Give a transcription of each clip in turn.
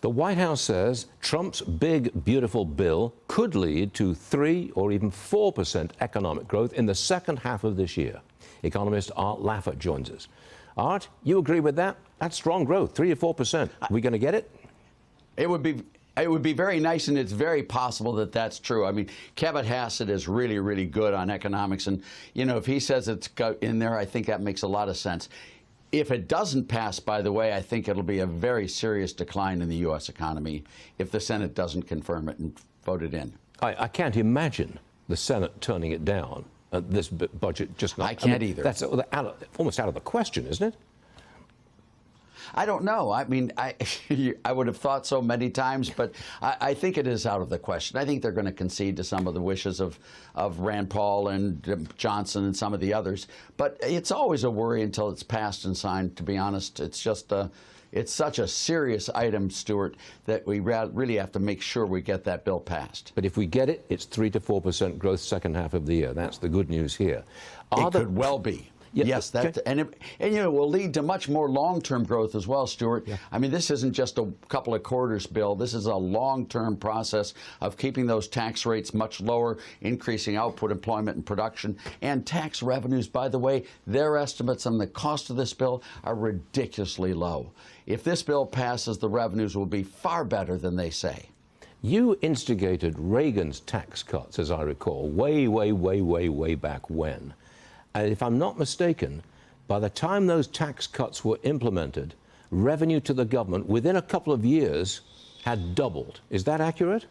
The White House says Trump's big, beautiful bill could lead to 3 or even 4% economic growth in the second half of this year. Economist Art Laffer joins us. Art, you agree with that? That's strong growth, 3 or 4%. Are we going to get it? It would be very nice, and it's very possible that that's true. I mean, Kevin Hassett is really, really good on economics, and you know, if he says it's in there, I think that makes a lot of sense. If it doesn't pass, by the way, I think it'll be a very serious decline in the U.S. economy if the Senate doesn't confirm it and vote it in. I can't imagine the Senate turning it down. This budget just not. I can't either. That's almost out of the question, isn't it? I don't know. I mean, I would have thought so many times, but I think it is out of the question. I think they're going to concede to some of the wishes of Rand Paul and Johnson and some of the others. But it's always a worry until it's passed and signed, to be honest. It's just it's such a serious item, Stuart, that we really have to make sure we get that bill passed. But if we get it, it's 3 to 4% growth second half of the year. That's the good news here. It could well be. Yeah, yes, and you know, it will lead to much more long-term growth as well, Stuart. Yeah. I mean, this isn't just a couple of quarters bill. This is a long-term process of keeping those tax rates much lower, increasing output, employment, and production. And tax revenues, by the way, their estimates on the cost of this bill are ridiculously low. If this bill passes, the revenues will be far better than they say. You instigated Reagan's tax cuts, as I recall, way back when. And if I'm not mistaken, by the time those tax cuts were implemented, revenue to the government within a couple of years had doubled. Is that accurate?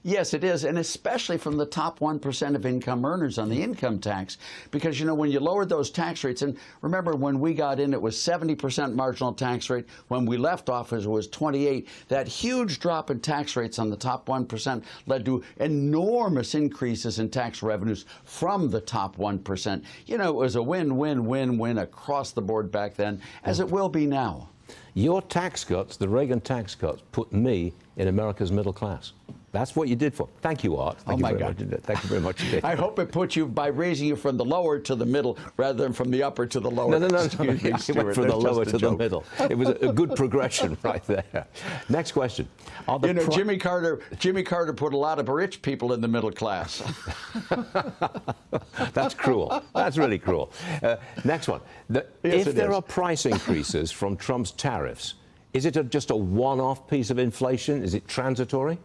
Yes, it is, and especially from the top 1% of income earners on the income tax, because, you know, when you lowered those tax rates, and remember when we got in, it was 70% marginal tax rate. When we left office, it was 28. That huge drop in tax rates on the top 1% led to enormous increases in tax revenues from the top 1%. You know, it was a win-win-win-win across the board back then, as it will be now. Your tax cuts, the Reagan tax cuts, put me in America's middle class. That's what you did for. Thank you, Art. Thank you very much. Thank you very much. I hope it puts you by raising you from the lower to the middle rather than from the upper to the lower. No. Excuse me, Stuart. Went from the lower to the middle. It was a good progression right there. Next question. You know, Jimmy Carter put a lot of rich people in the middle class. That's cruel. That's really cruel. Next one. If there are price increases from Trump's tariffs, is it just a one-off piece of inflation? Is it transitory?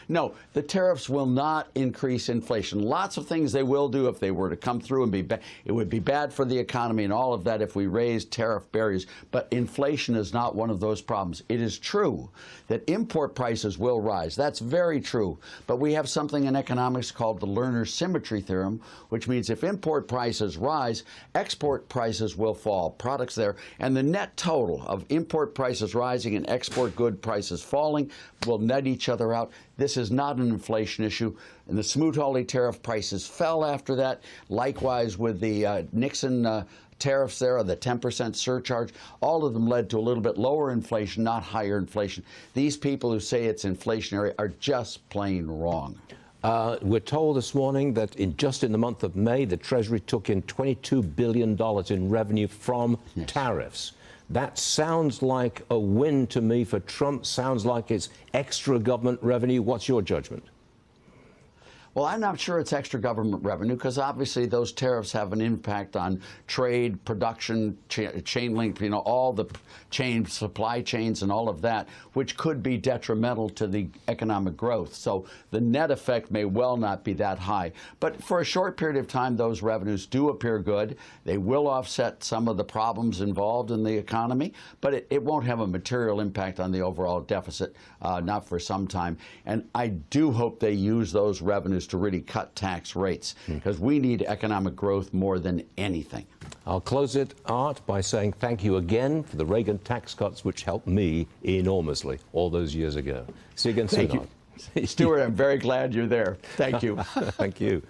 No, the tariffs will not increase inflation. Lots of things they will do if they were to come through and be bad. It would be bad for the economy and all of that if we raised tariff barriers. But inflation is not one of those problems. It is true that import prices will rise. That's very true. But we have something in economics called the Lerner's symmetry theorem, which means if import prices rise, export prices will fall. Products there. And the net total of import prices rising and export good prices falling will net each other out. This is not an inflation issue. And the Smoot-Hawley tariff prices fell after that. Likewise with the Nixon tariffs there, or the 10% surcharge, all of them led to a little bit lower inflation, not higher inflation. These people who say it's inflationary are just plain wrong. We're told this morning that just in the month of May, the Treasury took in $22 billion in revenue from tariffs. That sounds like a win to me for Trump. Sounds like it's extra government revenue. What's your judgment? Well, I'm not sure it's extra government revenue because obviously those tariffs have an impact on trade, production, chain link, you know, all the supply chains and all of that, which could be detrimental to the economic growth. So the net effect may well not be that high. But for a short period of time, those revenues do appear good. They will offset some of the problems involved in the economy, but it won't have a material impact on the overall deficit, not for some time. And I do hope they use those revenues to really cut tax rates, because we need economic growth more than anything. I'll close it, Art, by saying thank you again for the Reagan tax cuts, which helped me enormously all those years ago. See you again soon, Art. Stuart, I'm very glad you're there. Thank you. Thank you.